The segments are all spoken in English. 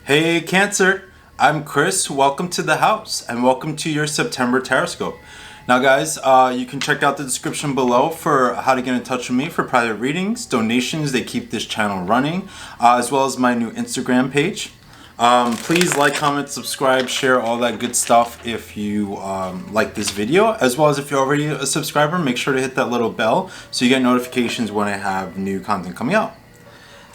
Hey Cancer, I'm Chris. Welcome to the house and welcome to your September Taroscope. Now guys, you can check out the description below for how to get in touch with me for private readings, donations. They keep this channel running, as well as my new Instagram page. Please like, comment, subscribe, share all that good stuff if you like this video, as well as if you're already a subscriber, make sure to hit that little bell so you get notifications when I have new content coming out.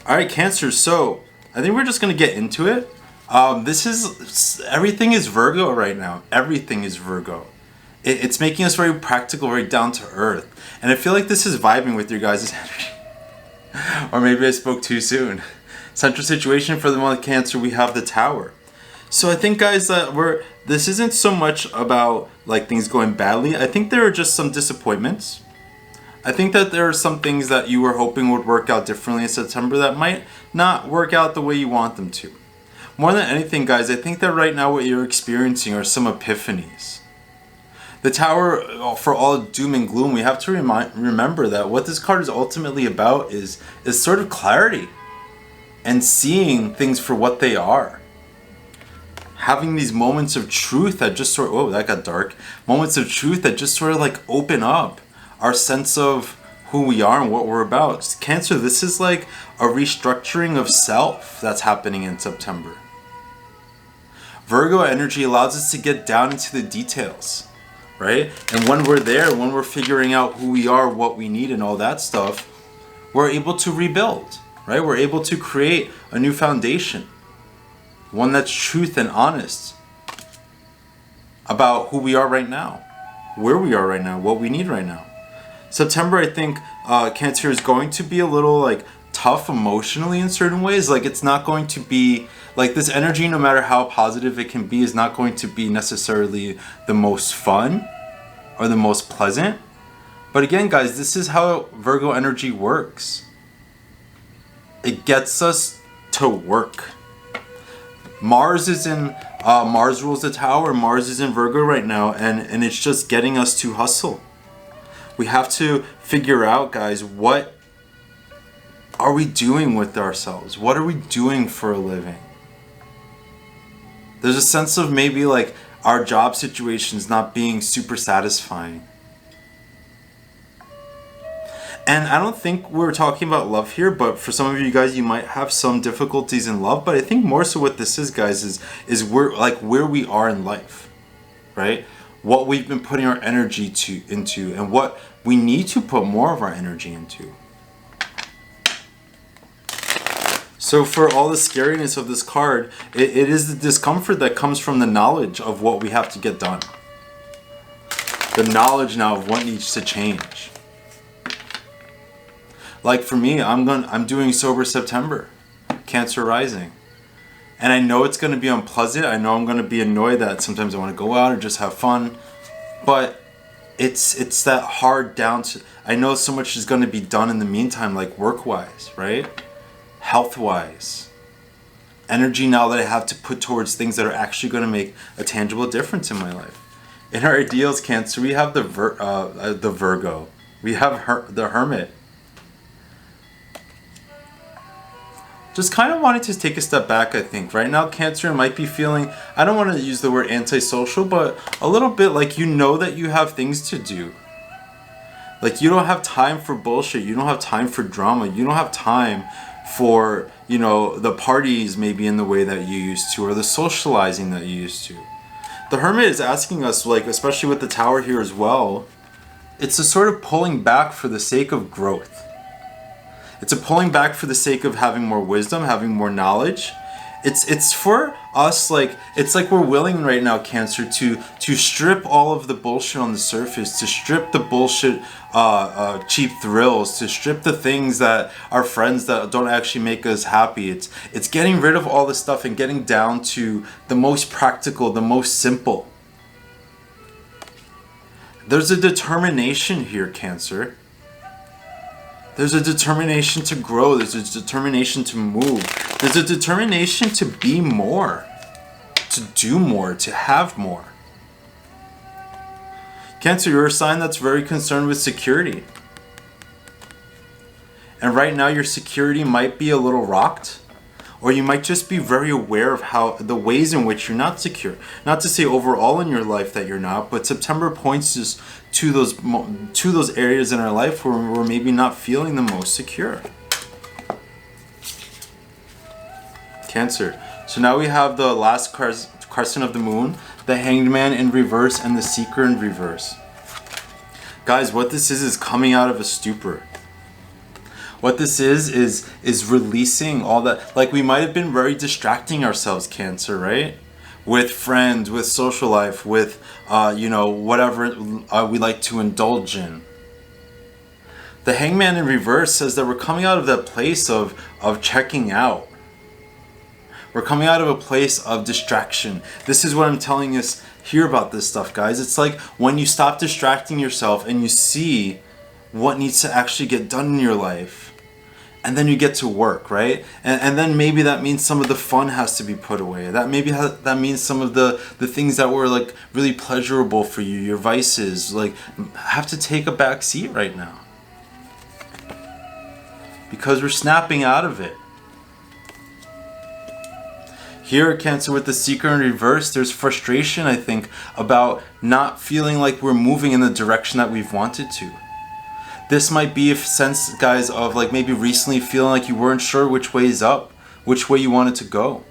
Alright Cancer, so I think we're just going to get into it. Everything is Virgo right now. Everything is Virgo. It's making us very practical, very down to earth. And I feel like this is vibing with your guys' energy. Or maybe I spoke too soon. Central situation for the month of Cancer, we have the Tower. So I think guys that this isn't so much about like things going badly. I think there are just some disappointments. I think that there are some things that you were hoping would work out differently in September that might not work out the way you want them to. More than anything, guys, I think that right now what you're experiencing are some epiphanies. The Tower, for all doom and gloom, we have to remember that what this card is ultimately about is sort of clarity and seeing things for what they are. Having these moments of truth that just sort of, oh, that got dark. Moments of truth that just sort of like open up our sense of who we are and what we're about. Cancer, this is like a restructuring of self that's happening in September. Virgo energy allows us to get down into the details, right? And when we're there, when we're figuring out who we are, what we need and all that stuff, we're able to rebuild, right? We're able to create a new foundation. One that's truth and honest about who we are right now, where we are right now, what we need right now. September, I think, Cancer is going to be a little like tough emotionally in certain ways. Like it's not going to be like this energy, no matter how positive it can be, is not going to be necessarily the most fun or the most pleasant. But again, guys, this is how Virgo energy works. It gets us to work. Mars rules the Tower. Mars is in Virgo right now, and it's just getting us to hustle. We have to figure out, guys, what are we doing with ourselves? What are we doing for a living? There's a sense of maybe like our job situations not being super satisfying. And I don't think we're talking about love here, but for some of you guys, you might have some difficulties in love. But I think more so what this is, guys, is where we are in life, right? What we've been putting our energy into and what we need to put more of our energy into. So for all the scariness of this card, it is the discomfort that comes from the knowledge of what we have to get done. The knowledge now of what needs to change. Like for me, I'm doing Sober September, Cancer rising. And I know it's going to be unpleasant. I know I'm going to be annoyed that sometimes I want to go out or just have fun. But it's that hard down to... I know so much is going to be done in the meantime, like work-wise, right? Health-wise. Energy now that I have to put towards things that are actually going to make a tangible difference in my life. In our ideals, Cancer, we have the Virgo. We have the Hermit. Just kind of wanted to take a step back, I think. Right now, Cancer might be feeling, I don't want to use the word antisocial, but a little bit like you know that you have things to do. Like you don't have time for bullshit. You don't have time for drama. You don't have time for, you know, the parties maybe in the way that you used to or the socializing that you used to. The Hermit is asking us, like, especially with the Tower here as well, it's a sort of pulling back for the sake of growth. It's a pulling back for the sake of having more wisdom, having more knowledge. It's for us, like, it's like we're willing right now, Cancer, to strip all of the bullshit on the surface, to strip the bullshit cheap thrills, to strip the things that are friends that don't actually make us happy. It's getting rid of all this stuff and getting down to the most practical, the most simple. There's a determination here, Cancer. There's a determination to grow. There's a determination to move. There's a determination to be more, to do more, to have more. Cancer, you're a sign that's very concerned with security. And right now your security might be a little rocked. Or you might just be very aware of how the ways in which you're not secure. Not to say overall in your life that you're not, but September points us to those areas in our life where we're maybe not feeling the most secure. Cancer. So now we have the last crescent of the moon, the Hanged Man in reverse, and the Seeker in reverse. Guys, what this is coming out of a stupor. What this is releasing all that. Like, we might have been very distracting ourselves, Cancer, right? With friends, with social life, with, whatever we like to indulge in. The Hangman in reverse says that we're coming out of that place of checking out. We're coming out of a place of distraction. This is what I'm telling us here about this stuff, guys. It's like when you stop distracting yourself and you see what needs to actually get done in your life. And then you get to work, right? And then maybe that means some of the fun has to be put away. That means some of the things that were like really pleasurable for you, your vices, like have to take a back seat right now. Because we're snapping out of it. Here, Cancer, with the Seeker in reverse, there's frustration, I think, about not feeling like we're moving in the direction that we've wanted to. This might be a sense, guys, of like maybe recently feeling like you weren't sure which way is up, which way you wanted to go.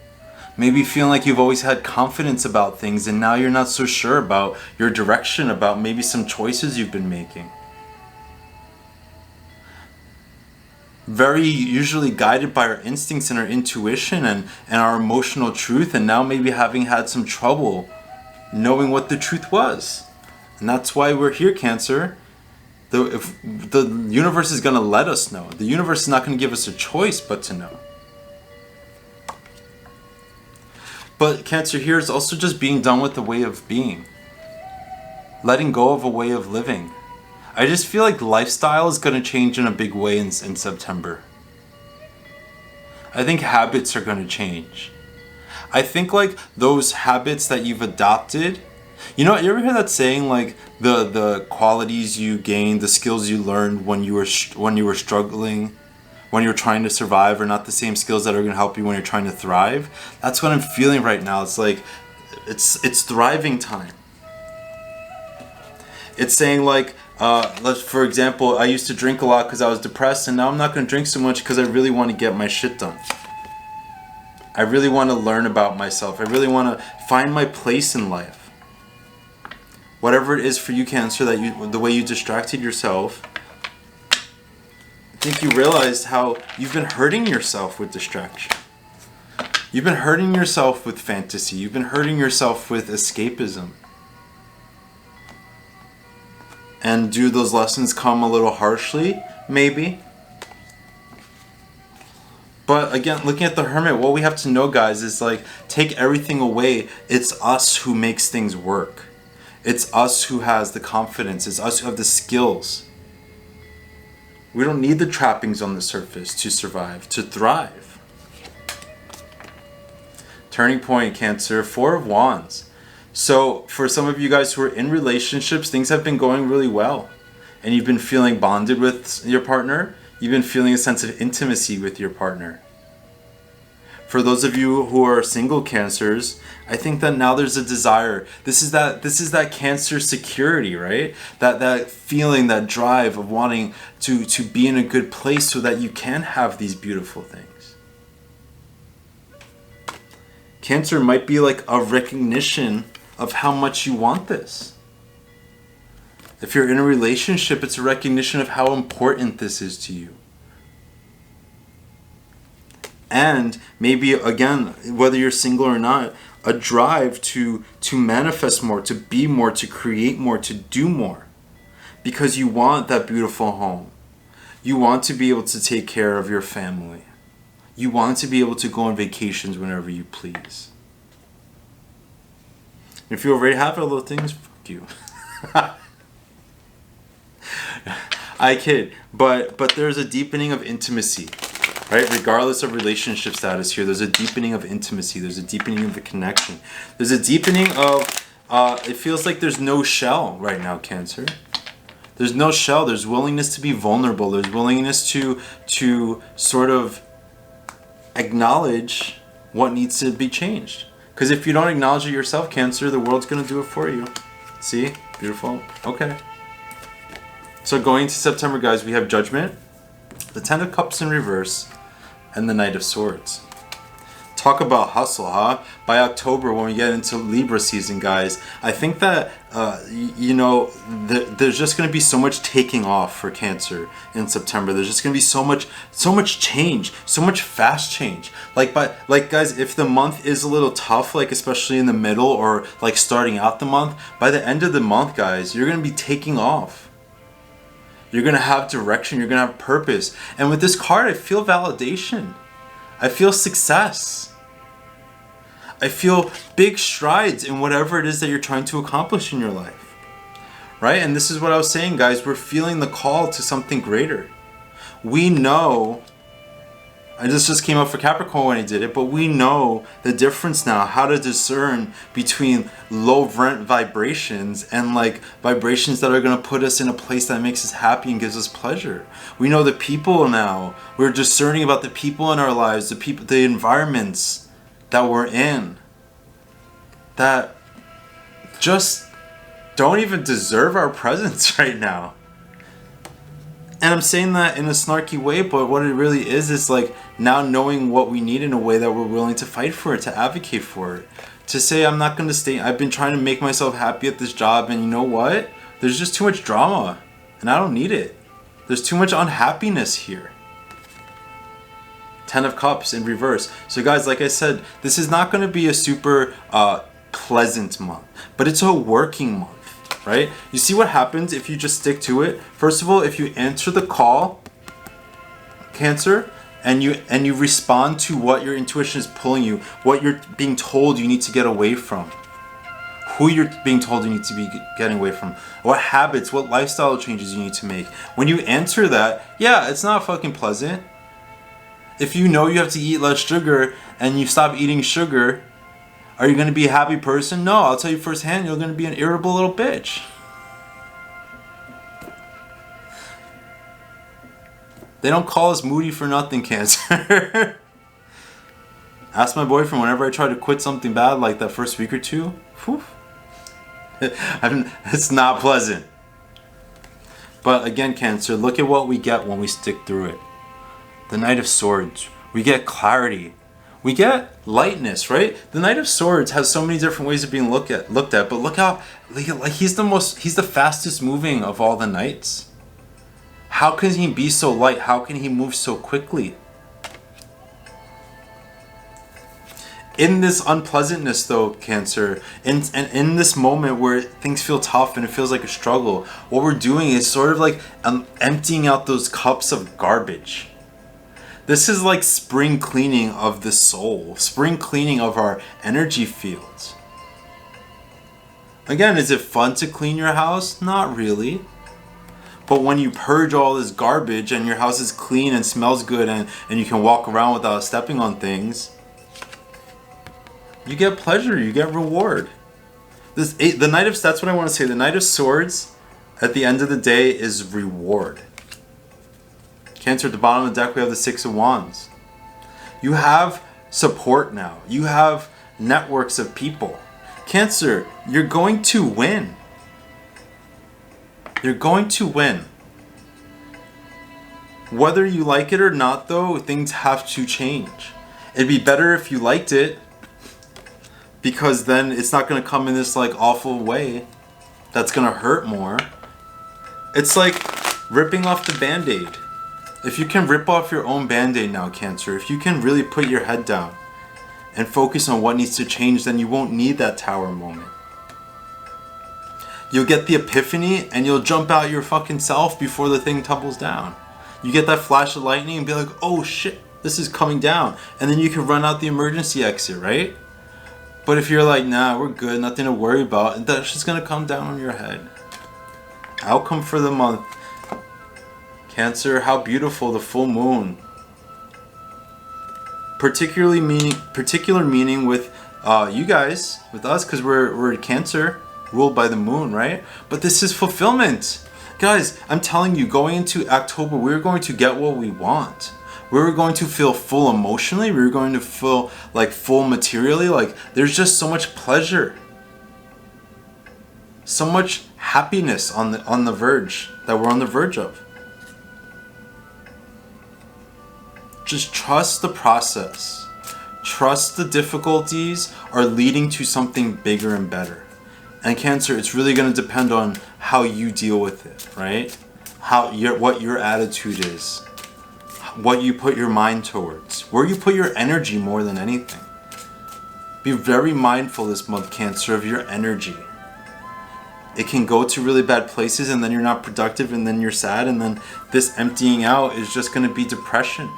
Maybe feeling like you've always had confidence about things and now you're not so sure about your direction, about maybe some choices you've been making. Very usually guided by our instincts and our intuition and our emotional truth, and now maybe having had some trouble knowing what the truth was. And that's why we're here, Cancer. If the universe is going to let us know. The universe is not going to give us a choice but to know. But Cancer here is also just being done with the way of being. Letting go of a way of living. I just feel like lifestyle is going to change in a big way in September. I think habits are going to change. I think like those habits that you've adopted. You know, you ever hear that saying like the qualities you gained, the skills you learned when you were struggling, when you're trying to survive, are not the same skills that are going to help you when you're trying to thrive? That's what I'm feeling right now. It's like it's thriving time. It's saying like, for example, I used to drink a lot because I was depressed, and now I'm not going to drink so much because I really want to get my shit done. I really want to learn about myself. I really want to find my place in life. Whatever it is for you, Cancer, the way you distracted yourself, I think you realized how you've been hurting yourself with distraction. You've been hurting yourself with fantasy. You've been hurting yourself with escapism. And do those lessons come a little harshly? Maybe. But again, looking at the Hermit, what we have to know, guys, is like, take everything away. It's us who makes things work. It's us who has the confidence. It's us who have the skills. We don't need the trappings on the surface to survive, to thrive. Turning point, Cancer, 4 of Wands. So for some of you guys who are in relationships, things have been going really well. And you've been feeling bonded with your partner. You've been feeling a sense of intimacy with your partner. For those of you who are single Cancers, I think that now there's a desire. This is that Cancer security, right? That feeling, that drive of wanting to be in a good place so that you can have these beautiful things. Cancer might be like a recognition of how much you want this. If you're in a relationship, it's a recognition of how important this is to you. And maybe, again, whether you're single or not, a drive to manifest more, to be more, to create more, to do more. Because you want that beautiful home. You want to be able to take care of your family. You want to be able to go on vacations whenever you please. If you already have all those things, fuck you. I kid. But there's a deepening of intimacy. Right? Regardless of relationship status here, there's a deepening of intimacy. There's a deepening of the connection. There's a deepening of, it feels like there's no shell right now, Cancer. There's no shell. There's willingness to be vulnerable. There's willingness to sort of acknowledge what needs to be changed. Because if you don't acknowledge it yourself, Cancer, the world's going to do it for you. See? Beautiful. Okay. So going into September, guys, we have Judgment, the Ten of Cups in reverse, and the Knight of Swords. Talk about hustle, huh? By October, when we get into Libra season, guys, I think that, there's just going to be so much taking off for Cancer in September. There's just going to be so much change, so much fast change. Like, guys, if the month is a little tough, like, especially in the middle or, like, starting out the month, by the end of the month, guys, you're going to be taking off. You're going to have direction. You're going to have purpose. And with this card, I feel validation. I feel success. I feel big strides in whatever it is that you're trying to accomplish in your life. Right? And this is what I was saying, guys. We're feeling the call to something greater. We know, and this just came up for Capricorn when I did it, but we know the difference now, how to discern between low vibrations and like vibrations that are going to put us in a place that makes us happy and gives us pleasure. We know the people now. We're discerning about the people in our lives, the environments that we're in, that just don't even deserve our presence right now. And I'm saying that in a snarky way, but what it really is like now knowing what we need in a way that we're willing to fight for it, to advocate for it, to say I'm not going to stay. I've been trying to make myself happy at this job, and you know what? There's just too much drama, and I don't need it. There's too much unhappiness here. Ten of Cups in reverse. So guys, like I said, this is not going to be a super pleasant month, but it's a working month, right? You see what happens if you just stick to it? First of all, if you answer the call, Cancer, and you respond to what your intuition is pulling you, what you're being told you need to get away from, who you're being told you need to be getting away from, what habits, what lifestyle changes you need to make. When you answer that, yeah, it's not fucking pleasant. If you know you have to eat less sugar and you stop eating sugar, are you going to be a happy person? No, I'll tell you firsthand, you're going to be an irritable little bitch. They don't call us moody for nothing, Cancer. Ask my boyfriend whenever I try to quit something bad like that first week or two. Whew, it's not pleasant. But again, Cancer, look at what we get when we stick through it. The Knight of Swords. We get clarity. We get lightness, right? The Knight of Swords has so many different ways of being looked at, but look how like he's the fastest moving of all the knights. How can he be so light? How can he move so quickly? In this unpleasantness though, Cancer, and in this moment where things feel tough and it feels like a struggle, what we're doing is sort of like emptying out those cups of garbage. This is like spring cleaning of the soul, spring cleaning of our energy fields. Again, is it fun to clean your house? Not really. But when you purge all this garbage and your house is clean and smells good and you can walk around without stepping on things, you get pleasure, you get reward. The Knight of, that's what I want to say. The Knight of Swords, at the end of the day, is reward. Cancer, at the bottom of the deck, we have the Six of Wands. You have support now. You have networks of people. Cancer, you're going to win. You're going to win. Whether you like it or not, though, things have to change. It'd be better if you liked it, because then it's not going to come in this like awful way that's going to hurt more. It's like ripping off the Band-Aid. If you can rip off your own Band-Aid now, Cancer, if you can really put your head down and focus on what needs to change, then you won't need that tower moment. You'll get the epiphany and you'll jump out your fucking self before the thing tumbles down. You get that flash of lightning and be like, oh shit, this is coming down. And then you can run out the emergency exit, right? But if you're like, nah, we're good, nothing to worry about, that's just gonna come down on your head. Outcome for the month. Cancer, how beautiful, the full moon. Particular meaning with you guys, with us, because we're Cancer, ruled by the moon, right? But this is fulfillment. Guys, I'm telling you, going into October, we're going to get what we want. We were going to feel full emotionally. We were going to feel like full materially. Like there's just so much pleasure, so much happiness on the verge that we're on the verge of. Just trust the process. Trust the difficulties are leading to something bigger and better. And Cancer, it's really going to depend on how you deal with it, right? What your attitude is, what you put your mind towards, where you put your energy more than anything. Be very mindful this month, Cancer, of your energy. It can go to really bad places and then you're not productive and then you're sad and then this emptying out is just going to be depression.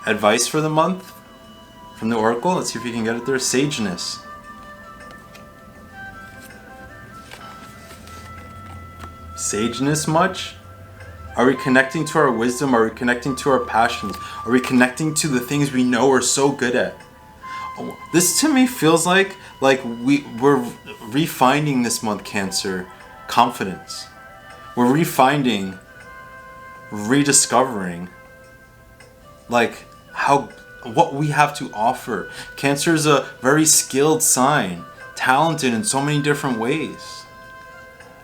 Advice for the month from the Oracle. Let's see if you can get it there. Sageness. Sageness much? Are we connecting to our wisdom? Are we connecting to our passions? Are we connecting to the things we know we're so good at? This to me feels like we're refining this month, Cancer, confidence. We're refining, rediscovering, like what we have to offer. Cancer is a very skilled sign, talented in so many different ways.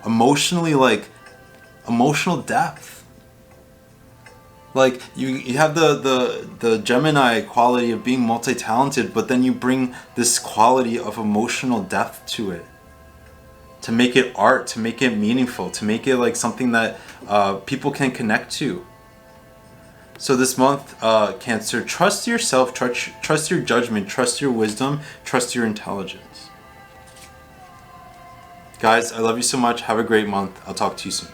Emotionally, like emotional depth. Like you have the Gemini quality of being multi-talented, but then you bring this quality of emotional depth to it, to make it art, to make it meaningful, to make it like something that people can connect to. So this month, Cancer, trust yourself, trust your judgment, trust your wisdom, trust your intelligence. Guys, I love you so much. Have a great month. I'll talk to you soon.